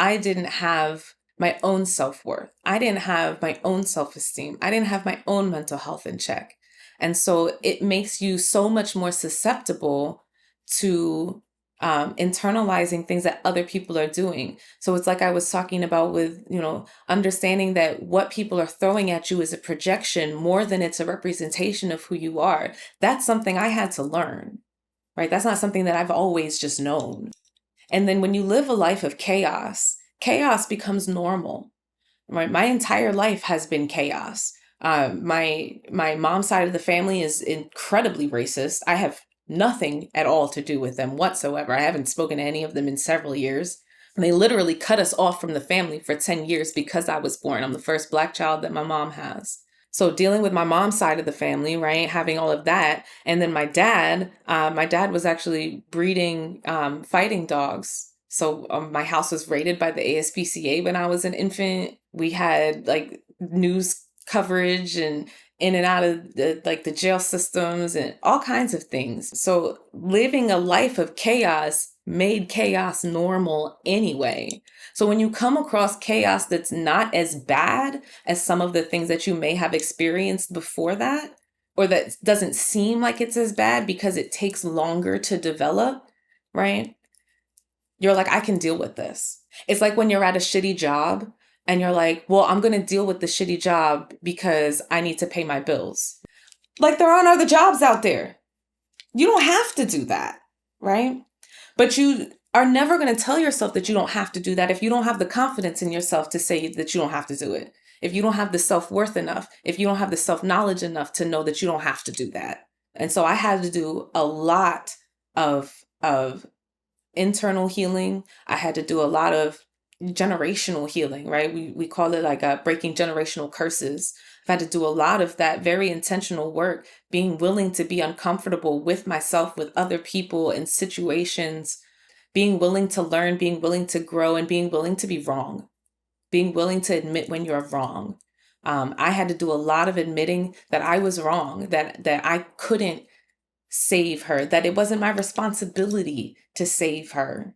I didn't have my own self-worth. I didn't have my own self-esteem. I didn't have my own mental health in check. And so it makes you so much more susceptible to internalizing things that other people are doing. So it's like I was talking about with, understanding that what people are throwing at you is a projection more than it's a representation of who you are. That's something I had to learn, right? That's not something that I've always just known. And then when you live a life of chaos, chaos becomes normal, right? My entire life has been chaos. My mom's side of the family is incredibly racist. I have nothing at all to do with them whatsoever. I haven't spoken to any of them in several years. And they literally cut us off from the family for 10 years because I was born. I'm the first Black child that my mom has. So dealing with my mom's side of the family, right, having all of that. And then my dad was actually breeding fighting dogs. So my house was raided by the ASPCA when I was an infant. We had like news coverage and in and out of the jail systems and all kinds of things. So living a life of chaos made chaos normal anyway. So when you come across chaos that's not as bad as some of the things that you may have experienced before that, or that doesn't seem like it's as bad because it takes longer to develop, right? You're like, I can deal with this. It's like when you're at a shitty job and you're like, well, I'm going to deal with the shitty job because I need to pay my bills. Like there aren't other jobs out there. You don't have to do that, right? But you are never going to tell yourself that you don't have to do that if you don't have the confidence in yourself to say that you don't have to do it. If you don't have the self-worth enough, if you don't have the self-knowledge enough to know that you don't have to do that. And so I had to do a lot of internal healing. I had to do a lot of generational healing, right? We call it like breaking generational curses. I've had to do a lot of that very intentional work, being willing to be uncomfortable with myself, with other people and situations, being willing to learn, being willing to grow, and being willing to be wrong, being willing to admit when you're wrong. I had to do a lot of admitting that I was wrong, that I couldn't save her, that it wasn't my responsibility to save her,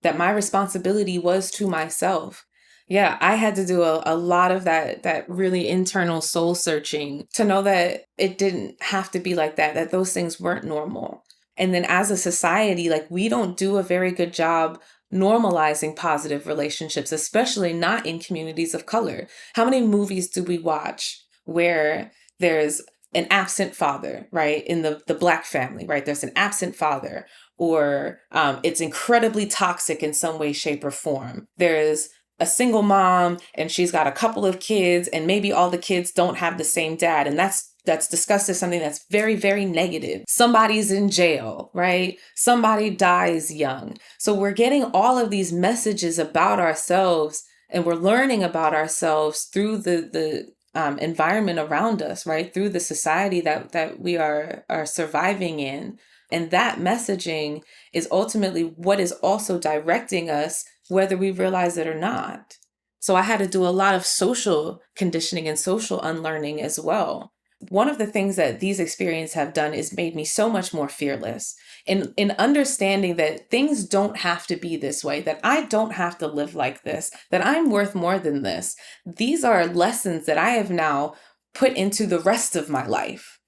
that my responsibility was to myself. Yeah, I had to do a lot of that really internal soul searching to know that it didn't have to be like that those things weren't normal. And then as a society, like we don't do a very good job normalizing positive relationships, especially not in communities of color. How many movies do we watch where there's an absent father, right? In the Black family, right? There's an absent father, or it's incredibly toxic in some way, shape, or form. There's a single mom and she's got a couple of kids and maybe all the kids don't have the same dad. And that's discussed as something that's very, very negative. Somebody's in jail, right? Somebody dies young. So we're getting all of these messages about ourselves and we're learning about ourselves through the environment around us, right? Through the society that we are surviving in. And that messaging is ultimately what is also directing us, whether we realize it or not. So I had to do a lot of social conditioning and social unlearning as well. One of the things that these experiences have done is made me so much more fearless in understanding that things don't have to be this way, that I don't have to live like this, that I'm worth more than this. These are lessons that I have now put into the rest of my life.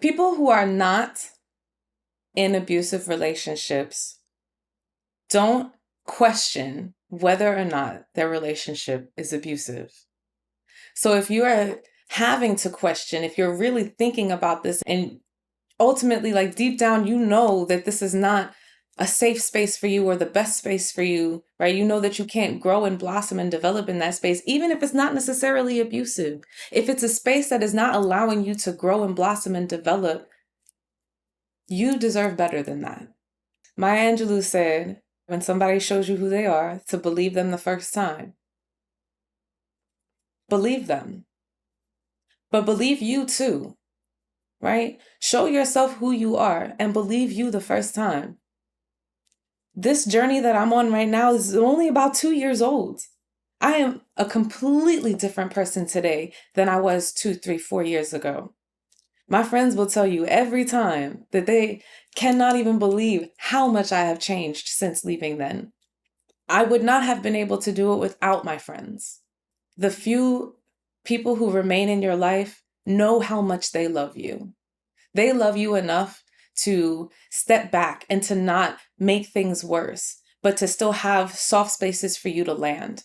People who are not in abusive relationships don't question whether or not their relationship is abusive. So if you are having to question, if you're really thinking about this and ultimately, like deep down, you know that this is not a safe space for you or the best space for you, right? You know that you can't grow and blossom and develop in that space, even if it's not necessarily abusive. If it's a space that is not allowing you to grow and blossom and develop, you deserve better than that. Maya Angelou said, when somebody shows you who they are, to believe them the first time. Believe them. But believe you too, right? Show yourself who you are and believe you the first time. This journey that I'm on right now is only about 2 years old. I am a completely different person today than I was 2, 3, 4 years ago. My friends will tell you every time that they cannot even believe how much I have changed since leaving then. I would not have been able to do it without my friends. The few people who remain in your life know how much they love you. They love you enough to step back and to not make things worse, but to still have soft spaces for you to land.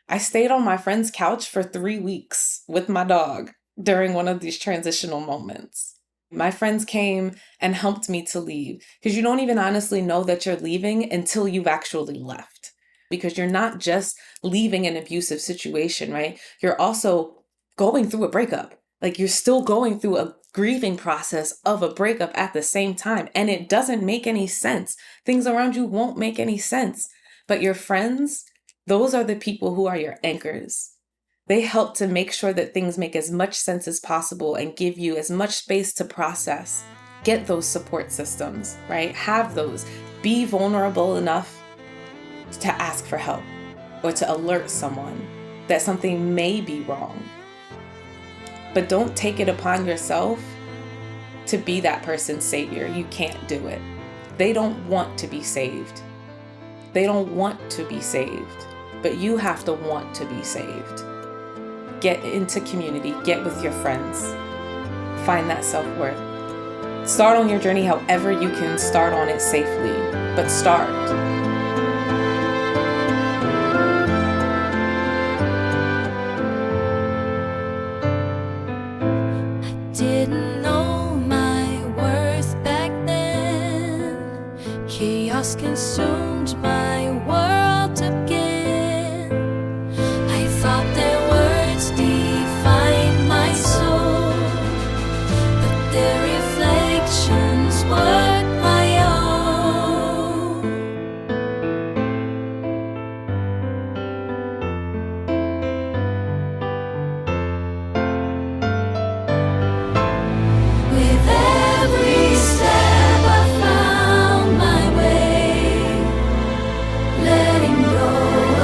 I stayed on my friend's couch for 3 weeks with my dog during one of these transitional moments. My friends came and helped me to leave, because you don't even honestly know that you're leaving until you've actually left. Because you're not just leaving an abusive situation, right? You're also going through a breakup. Like, you're still going through a grieving process of a breakup at the same time. And it doesn't make any sense. Things around you won't make any sense. But your friends, those are the people who are your anchors. They help to make sure that things make as much sense as possible and give you as much space to process. Get those support systems, right? Have those. Be vulnerable enough to ask for help or to alert someone that something may be wrong. But don't take it upon yourself to be that person's savior. You can't do it. They don't want to be saved. They don't want to be saved, but you have to want to be saved. Get into community, get with your friends, find that self-worth. Start on your journey however you can start on it safely, but start. Didn't know my worth back then. Chaos consumed my world again. I thought their words defined my soul, but their reflections weren't my own. With every step I found my way, letting go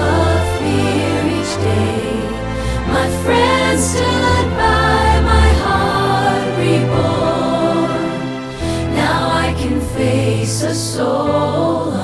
of fear each day. My friends stood by, my heart reborn. Now I can face a soul